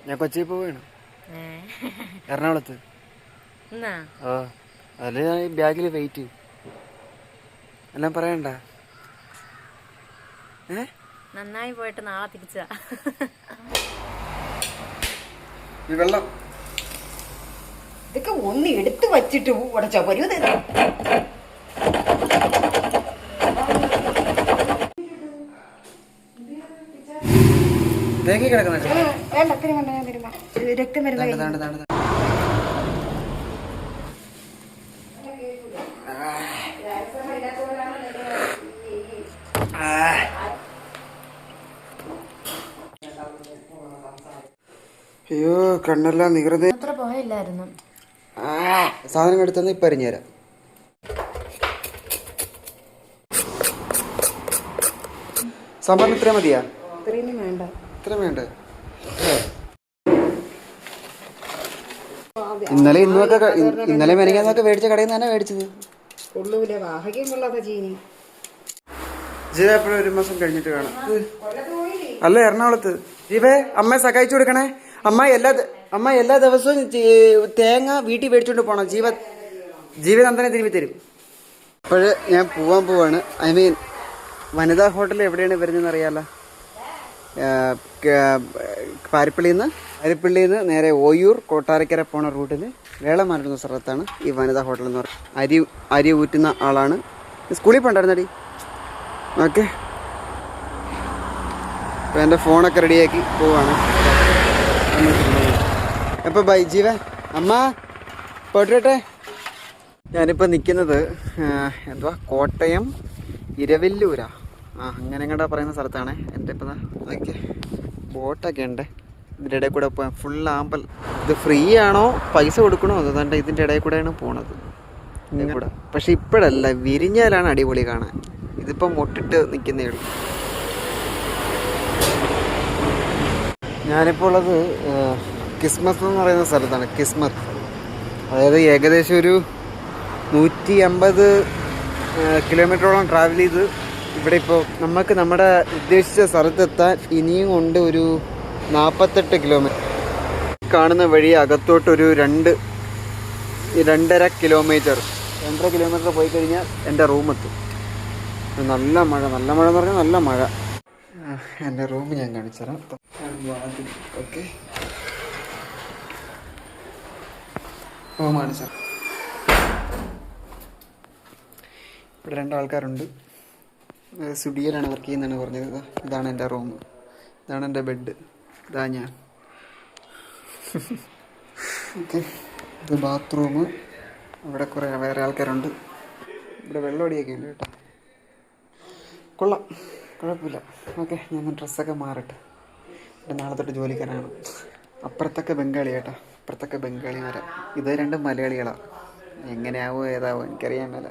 ഞാൻ കൊച്ചിയിൽ പോവുകയാണ്, എറണാകുളത്ത്. ഓ, അതിൽ ഞാൻ ഈ ബാഗിൽ വെയിറ്റ് എല്ലാം പറയണ്ട. നന്നായി പോയിട്ട് നാളെ തിരിച്ചാ. ഈ വെള്ളം ഇതൊക്കെ ഒന്ന് എടുത്തു വച്ചിട്ട് ഉടച്ചോ പൊരു. തേങ്ങ കിടക്കുന്ന രക്തം വരുന്ന അയ്യോ, കണ്ണെല്ലാം നികൃതി. അത്ര പോയില്ലായിരുന്നു. സാധനം എടുത്തെന്ന് ഇപ്പം അരിഞ്ഞുതരാം. സാമ്പാറിന് ഇത്ര മതിയാ? ഇത്രയൊന്നും വേണ്ട. ഇത്ര വേണ്ട. ഇന്നലെ ഇന്നൊക്കെ ഇന്നലെ മെനങ്ങാന്നൊക്കെ മേടിച്ച കടയിൽ നിന്ന് തന്നെ മേടിച്ചത്. കൊള്ളൂല, വാഹകം കൊള്ളാത്ത ചീനി. ജീവ എപ്പോഴും 1 മാസം കഴിഞ്ഞിട്ട് കാണാം. അല്ല, എറണാകുളത്ത്. ജീവേ, അമ്മയെ സഹായിച്ചു കൊടുക്കണേ. അമ്മ എല്ലാ ദിവസവും തേങ്ങ വീട്ടിൽ മേടിച്ചോണ്ട് പോണം. ജീവനന്ദനെ തിരുമ്പി തരും. അപ്പോഴ് ഞാൻ പോവാണ്. ഐ മീൻ, വനിതാ ഹോട്ടൽ എവിടെയാണ് വരുന്നതെന്ന് അറിയാലോ. പാരിപ്പള്ളിയിൽ നിന്ന് നേരെ ഓയൂർ കൊട്ടാരക്കര പോണ റൂട്ടിൽ വേളമാരുന്ന സ്ഥലത്താണ് ഈ വനിതാ ഹോട്ടൽ എന്ന് പറയുന്നത്. അരി ഊറ്റുന്ന ആളാണ്. സ്കൂളിൽ പോണ്ടായിരുന്നടി. ഓക്കെ, അപ്പോൾ എൻ്റെ ഫോണൊക്കെ റെഡിയാക്കി പോവാണ്. അപ്പോൾ ബൈ ജീവ. അമ്മ പോട്ടെ. ഞാനിപ്പോൾ നിൽക്കുന്നത് എന്തുവാ, കോട്ടയം ഇരവില്ലൂരാ. അങ്ങനെ എങ്ങോട്ടാ പറയുന്ന സ്ഥലത്താണ്. എൻ്റെ ഇപ്പോൾ ഓക്കെ, ബോട്ടൊക്കെ ഉണ്ട്. ഇതിൻ്റെ ഇടയിൽ കൂടെ പോകാൻ ഫുൾ ആമ്പൽ. ഇത് ഫ്രീ ആണോ പൈസ കൊടുക്കണോ അതുകൊണ്ട് ഇതിൻ്റെ ഇടയിൽ കൂടെയാണ് പോണത്. ഇതിൻ്റെ കൂടെ പക്ഷെ ഇപ്പോഴല്ല, വിരിഞ്ഞാലാണ് അടിപൊളി കാണാൻ. ഇതിപ്പം മുട്ടിട്ട് നിൽക്കുന്നേ ഉള്ളൂ. ഞാനിപ്പോൾ ഉള്ളത് കിസ്മത്ത് എന്ന് പറയുന്ന സ്ഥലത്താണ്. കിസ്മത്ത്, അതായത് ഏകദേശം ഒരു 150 കിലോമീറ്ററോളം ട്രാവൽ ചെയ്ത് ഇവിടെ ഇപ്പോൾ നമുക്ക് നമ്മുടെ ഉദ്ദേശിച്ച സ്ഥലത്തെത്താൻ ഇനിയും ഉണ്ട് ഒരു 48 കിലോമീറ്റർ. കാണുന്ന വഴി അകത്തോട്ടൊരു 2.5 കിലോമീറ്റർ പോയി കഴിഞ്ഞാൽ എൻ്റെ റൂമെത്തും. നല്ല മഴ എന്ന് പറഞ്ഞാൽ നല്ല മഴ. എൻ്റെ റൂം ഞാൻ കാണിച്ചു തരാം. ഓക്കെ, റൂം കാണിച്ചു തരാം. ഇവിടെ 2 ആൾക്കാരുണ്ട്. സ്റ്റുഡിയോയിലാണ് വർക്ക് ചെയ്യുന്നതാണ് പറഞ്ഞത്. ഇതാണ് എൻ്റെ റൂം, ഇതാണ് എൻ്റെ ബെഡ്, ഇതാ ഞാൻ. ഓക്കെ, ഇത് ബാത്റൂം. ഇവിടെ കുറേ വേറെ ആൾക്കാരുണ്ട്. ഇവിടെ വെള്ളമടിയൊക്കെ ഉണ്ട് കേട്ടോ. കൊള്ളാം, കുഴപ്പമില്ല. ഓക്കെ, ഞാൻ ഡ്രസ്സൊക്കെ മാറട്ടെ. ഇവിടെ നാളെ തൊട്ട് ജോലിക്കാരാണ്. അപ്പുറത്തൊക്കെ ബംഗാളി കേട്ടോ, അപ്പുറത്തൊക്കെ ബംഗാളിമാരാണ്. ഇത് 2 മലയാളികളാണ്. എങ്ങനെയാവോ ഏതാവോ എനിക്കറിയാൻ മേല.